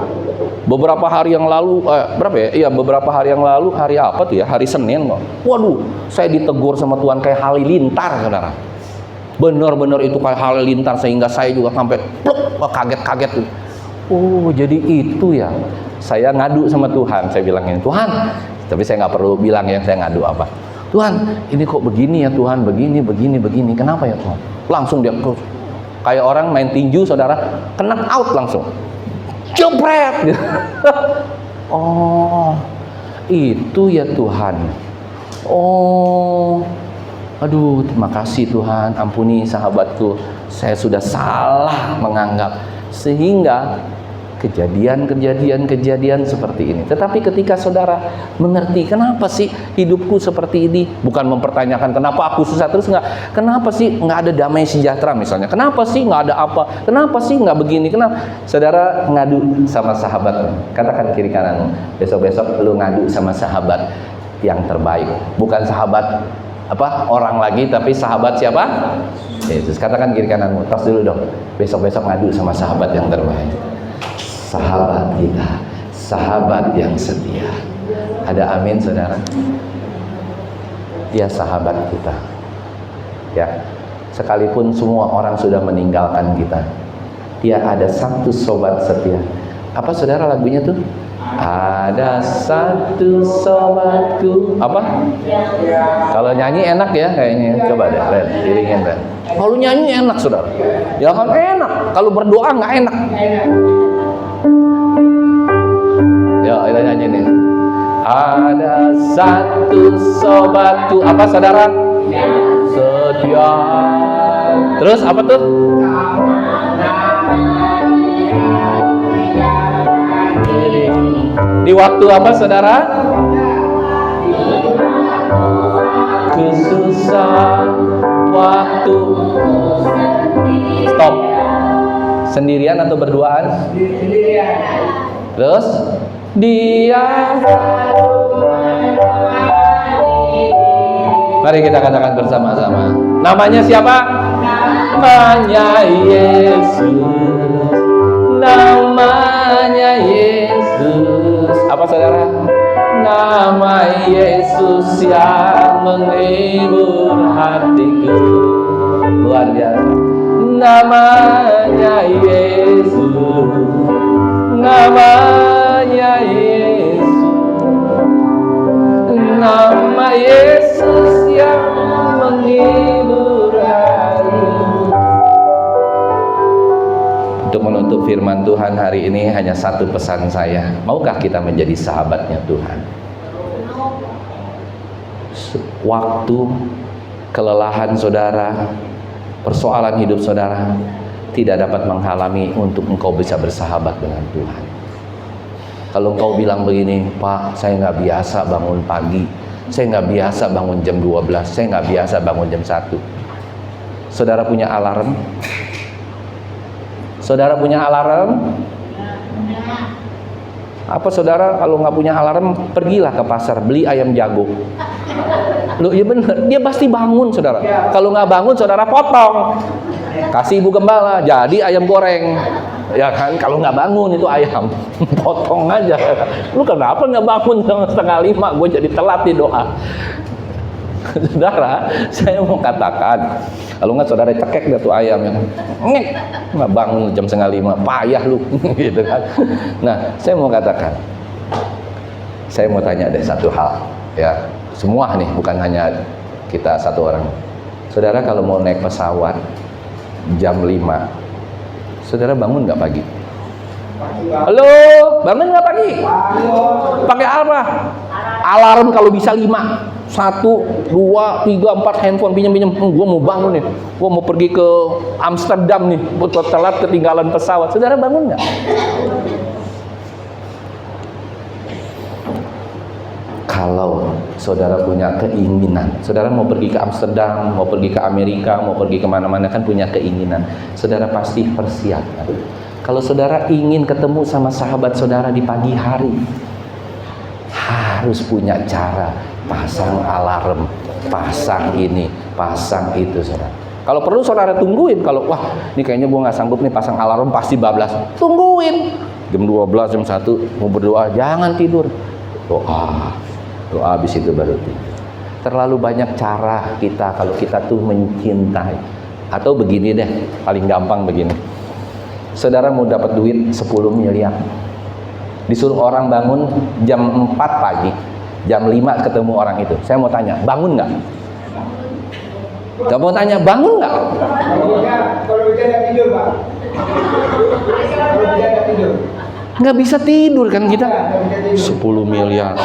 Beberapa hari yang lalu, beberapa hari yang lalu, hari apa tuh ya? Hari Senin kok. Waduh, saya ditegur sama Tuhan kayak halilintar, saudara. Benar-benar itu kayak halilintar sehingga saya juga sampai pluk, kaget-kaget. Oh, jadi itu ya. Saya ngadu sama Tuhan, saya bilang ini, Tuhan, tapi saya nggak perlu bilang yang saya ngadu apa. Tuhan, ini kok begini ya Tuhan, begini. Kenapa ya Tuhan? Langsung dia kayak orang main tinju, saudara, kena out langsung. Jebret. Oh, itu ya Tuhan. Oh, aduh, terima kasih Tuhan, ampuni sahabatku, saya sudah salah menganggap, sehingga kejadian seperti ini. Tetapi ketika saudara mengerti, kenapa sih hidupku seperti ini, bukan mempertanyakan kenapa aku susah terus, nggak, kenapa sih nggak ada damai sejahtera misalnya, kenapa sih nggak ada apa, kenapa sih nggak begini, kenapa, saudara ngadu sama sahabat, katakan kiri kanan, besok lu ngadu sama sahabat yang terbaik, bukan sahabat orang lagi, tapi sahabat siapa? Yesus. Katakan kiri kananmu, tos dulu dong, besok ngadu sama sahabat yang terbaik. Sahabat kita, sahabat yang setia. Ada amin saudara? Dia sahabat kita. Ya, sekalipun semua orang sudah meninggalkan kita, dia ada satu sobat setia. Apa saudara lagunya tuh? Ada satu sobatku. Apa? Kalau nyanyi enak ya kayaknya. Coba deh, Ren, iringin Ren. Kalau nyanyi enak saudara. Ya kan enak. Kalau berdoa nggak enak. Yuk kita nyanyi nih. Ada satu sobatku. Apa saudara? Setia. Terus apa tuh? Di waktu apa saudara? Kesusah waktu. Stop. Sendirian atau berduaan? Sendirian. Terus dia. Mari kita katakan bersama-sama. Namanya siapa? Namanya Yesus. Namanya Yesus. Apa saudara? Nama Yesus yang menghibur hatiku. Luar biasa. Namanya Yesus. Namanya Yesus. Nama Yesus yang menghibur hatiku. Untuk menutup firman Tuhan hari ini hanya satu pesan saya. Maukah kita menjadi sahabatnya Tuhan? Waktu kelelahan saudara, persoalan hidup saudara tidak dapat menghalangi untuk engkau bisa bersahabat dengan Tuhan. Kalau engkau bilang begini, Pak, saya nggak biasa bangun pagi, saya nggak biasa bangun jam 12, saya nggak biasa bangun jam 1. Saudara punya alarm? Saudara punya alarm? Apa saudara kalau nggak punya alarm, pergilah ke pasar, beli ayam jago. Loh, iya bener, dia pasti bangun saudara. Kalau nggak bangun, saudara potong. Kasih ibu gembala, jadi ayam goreng. Ya kan, kalau nggak bangun itu ayam, potong aja. Lu kenapa nggak bangun jam 4:30? Gue jadi telat di doa. Saudara, saya mau katakan, kalau nggak saudara cekek dah tuh ayam yang nggak bangun jam 4:30, payah lu, gitu kan. Nah, saya mau katakan, saya mau tanya deh satu hal, ya, semua nih, bukan hanya kita satu orang. Saudara kalau mau naik pesawat jam 5, saudara bangun nggak pagi? Halo, bangun nggak pagi? Pakai apa? Alarm kalau bisa 5. 1, 2, 3, 4 handphone pinjam. Gue mau bangun nih. Gue mau pergi ke Amsterdam nih. Gue telat ketinggalan pesawat. Saudara bangun nggak? Kalau saudara punya keinginan, saudara mau pergi ke Amsterdam, mau pergi ke Amerika, mau pergi kemana-mana kan punya keinginan. Saudara pasti persiapkan. Kalau saudara ingin ketemu sama sahabat saudara di pagi hari, harus punya cara. Pasang alarm, pasang ini, pasang itu saudara. Kalau perlu saudara tungguin. Kalau wah ini kayaknya gue nggak sanggup nih pasang alarm pasti bablas, tungguin jam 12, jam 1 mau berdoa, jangan tidur, doa habis itu baru tidur. Terlalu banyak cara kita kalau kita tuh mencintai. Atau begini deh, paling gampang begini, saudara mau dapat duit 10 miliar, disuruh orang bangun jam 4 pagi, jam 5 ketemu orang itu. Saya mau tanya, bangun nggak? Gak mau tanya, bangun nggak? Kalau bisa nggak tidur, Pak. Nggak bisa tidur kan kita. 10 miliar.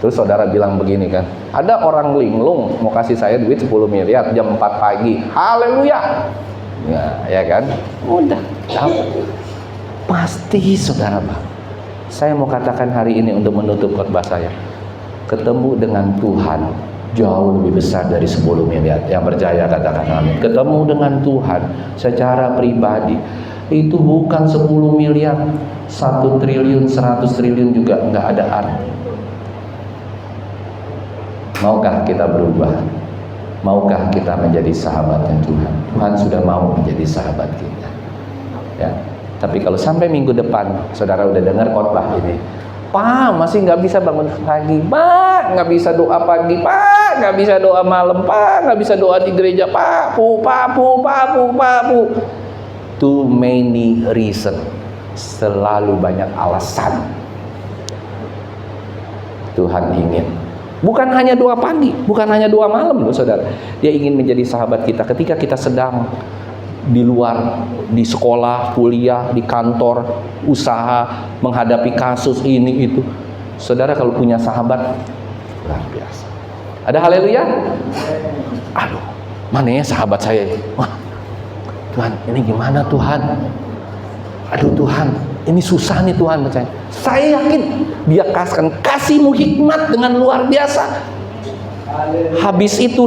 Terus saudara bilang begini kan, ada orang linglung mau kasih saya duit 10 miliar jam 4 pagi. Haleluya. Ya kan? Udah. Pasti saudara Bang. Saya mau katakan hari ini untuk menutup khotbah saya. Ketemu dengan Tuhan jauh lebih besar dari 10 miliar. Yang percaya katakan amin. Ketemu dengan Tuhan secara pribadi itu bukan 10 miliar, 1 triliun, 100 triliun juga nggak ada arti. Maukah kita berubah? Maukah kita menjadi sahabatnya Tuhan? Tuhan sudah mau menjadi sahabat kita. Ya. Tapi kalau sampai minggu depan, saudara udah dengar khotbah ini, Pak masih nggak bisa bangun pagi, Pak nggak bisa doa pagi, Pak nggak bisa doa malam, Pak nggak bisa doa di gereja, Pak, pu. Too many reason, selalu banyak alasan. Tuhan ingin bukan hanya doa pagi, bukan hanya doa malam loh saudara. Dia ingin menjadi sahabat kita ketika kita sedang di luar, di sekolah, kuliah, di kantor, usaha, menghadapi kasus ini itu. Saudara kalau punya sahabat, luar biasa. Ada haleluya? Aduh, mana ya sahabat saya? Wah, Tuhan, ini gimana Tuhan? Aduh Tuhan, ini susah nih Tuhan. Saya yakin Dia kasihmu hikmat dengan luar biasa. Habis itu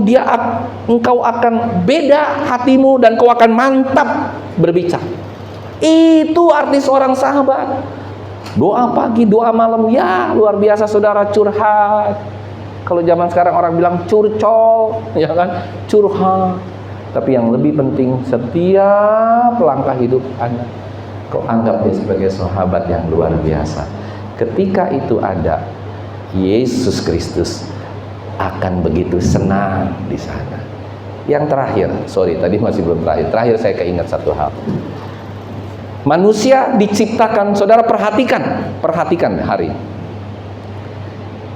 engkau akan beda hatimu dan kau akan mantap berbicara. Itu arti seorang sahabat. Doa pagi, doa malam, ya luar biasa saudara, curhat. Kalau zaman sekarang orang bilang curcol, ya kan, curhat. Tapi yang lebih penting, setiap langkah hidup Anda, kau anggap dia sebagai sahabat yang luar biasa. Ketika itu ada, Yesus Kristus akan begitu senang di sana. Yang terakhir, tadi masih belum terakhir. Terakhir saya keingat satu hal. Manusia diciptakan, saudara perhatikan hari.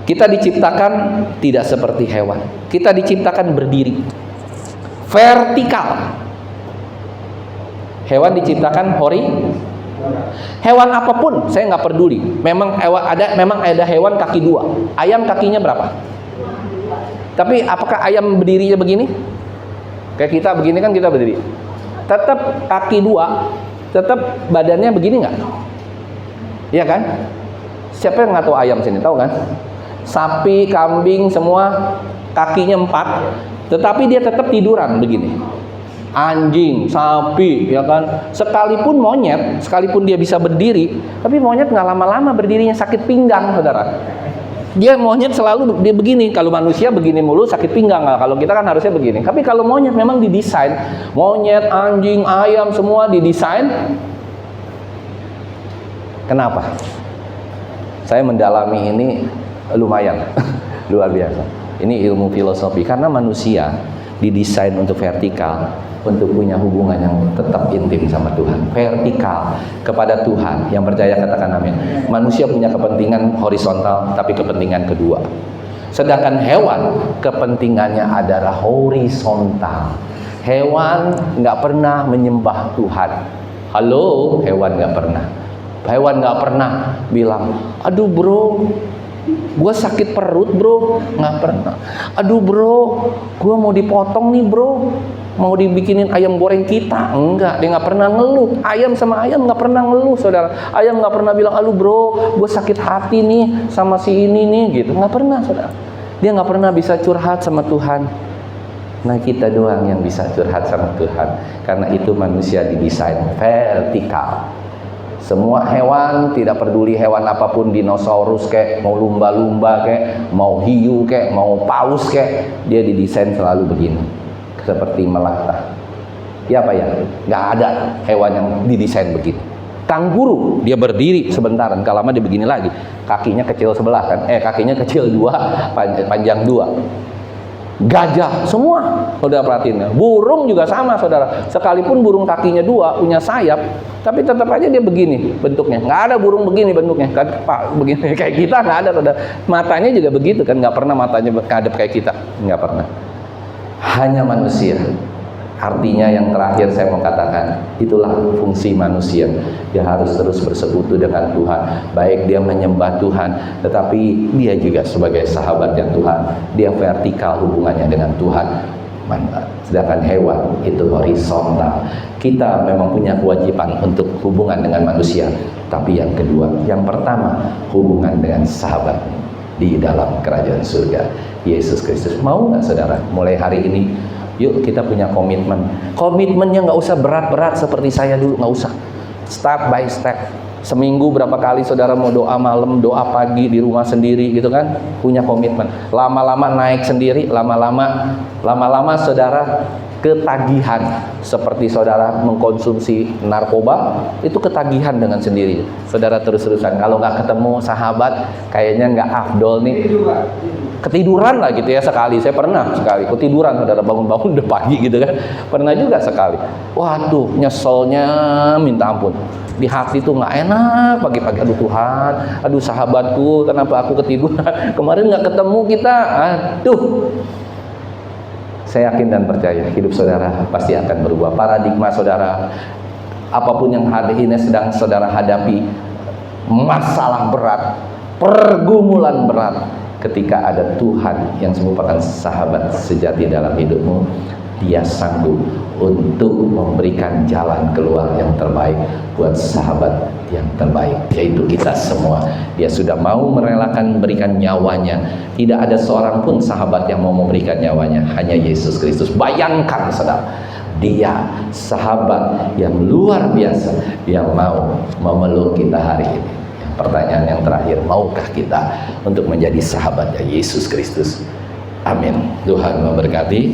Kita diciptakan tidak seperti hewan. Kita diciptakan berdiri, vertikal. Hewan diciptakan Hewan apapun, saya nggak peduli. Memang ada hewan kaki 2. Ayam kakinya berapa? Tapi apakah ayam berdirinya begini? Kayak kita begini kan, kita berdiri. Tetap kaki 2, tetap badannya begini nggak? Iya kan? Siapa yang nggak tahu ayam sini? Tahu kan? Sapi, kambing, semua kakinya 4, tetapi dia tetap tiduran begini. Anjing, sapi, ya kan? Sekalipun monyet, sekalipun dia bisa berdiri, tapi monyet nggak lama-lama berdirinya, sakit pinggang, saudara. Dia monyet selalu dia begini. Kalau manusia begini mulu, sakit pinggang. Kalau kita kan harusnya begini. Tapi kalau monyet memang didesain, monyet, anjing, ayam semua didesain. Kenapa? Saya mendalami ini lumayan luar biasa. Ini ilmu filosofi, karena manusia didesain untuk vertikal, untuk punya hubungan yang tetap intim sama Tuhan, vertikal kepada Tuhan. Yang percaya katakan amin. Manusia punya kepentingan horizontal, tapi kepentingan kedua. Sedangkan hewan kepentingannya adalah horizontal. Hewan nggak pernah menyembah Tuhan. Halo, hewan nggak pernah. Hewan nggak pernah bilang, aduh bro, gue sakit perut bro, nggak pernah. Aduh bro, gue mau dipotong nih bro, mau dibikinin ayam goreng kita. Enggak, dia nggak pernah ngeluh. Ayam sama ayam nggak pernah ngeluh, saudara. Ayam nggak pernah bilang, aduh bro, gue sakit hati nih sama si ini nih, gitu. Nggak pernah, saudara. Dia nggak pernah bisa curhat sama Tuhan. Nah, kita doang yang bisa curhat sama Tuhan, karena itu manusia didesain vertikal. Semua hewan, tidak peduli hewan apapun, dinosaurus kek, mau lumba-lumba kek, mau hiu kek, mau paus kek, dia didesain selalu begini, seperti melata. Ya apa ya? Nggak ada hewan yang didesain begini. Kanguru, dia berdiri sebentaran, kalau lama dia begini lagi. Kakinya kecil sebelah kan? Kakinya kecil 2, panjang 2. Gajah, semua saudara perhatiin. Burung juga sama, saudara. Sekalipun burung kakinya 2, punya sayap, tapi tetap aja dia begini bentuknya. Nggak ada burung begini bentuknya, kan Pak, begini kayak kita nggak ada, saudara. Matanya juga begitu kan, nggak pernah matanya ngadep kayak kita, nggak pernah. Hanya manusia Artinya yang terakhir saya mau katakan, itulah fungsi manusia. Dia harus terus bersekutu dengan Tuhan. Baik dia menyembah Tuhan, tetapi dia juga sebagai sahabatnya Tuhan. Dia vertikal hubungannya dengan Tuhan. Sedangkan hewan itu horizontal. Kita memang punya kewajiban untuk hubungan dengan manusia. Tapi yang kedua, yang pertama, hubungan dengan sahabat di dalam kerajaan surga, Yesus Kristus. Mau nggak saudara, mulai hari ini yuk kita punya komitmen. Komitmennya nggak usah berat-berat seperti saya dulu, nggak usah. Step by step. Seminggu berapa kali saudara mau doa malam, doa pagi di rumah sendiri gitu kan? Punya komitmen. Lama-lama naik sendiri, lama-lama saudara ketagihan. Seperti saudara mengkonsumsi narkoba, itu ketagihan dengan sendiri. Saudara terus-terusan kalau nggak ketemu sahabat, kayaknya nggak afdol nih. Ketiduran lah gitu ya sekali. Saya pernah sekali ketiduran, saudara bangun-bangun udah pagi gitu kan. Pernah juga sekali. Waduh, nyeselnya minta ampun. Di hati tuh nggak enak pagi-pagi. Aduh Tuhan, aduh sahabatku, kenapa aku ketiduran? Kemarin nggak ketemu kita. Aduh. Saya yakin dan percaya hidup saudara pasti akan berubah. Paradigma saudara, apapun yang hari ini sedang saudara hadapi, masalah berat, pergumulan berat, ketika ada Tuhan yang merupakan sahabat sejati dalam hidupmu, Dia sanggup untuk memberikan jalan keluar yang terbaik buat sahabat yang terbaik, yaitu kita semua. Dia sudah mau merelakan memberikan nyawanya. Tidak ada seorang pun sahabat yang mau memberikan nyawanya, hanya Yesus Kristus. Bayangkan saudara, Dia sahabat yang luar biasa yang mau memeluk kita hari ini. Pertanyaan yang terakhir, maukah kita untuk menjadi sahabatnya Yesus Kristus? Amin. Tuhan memberkati.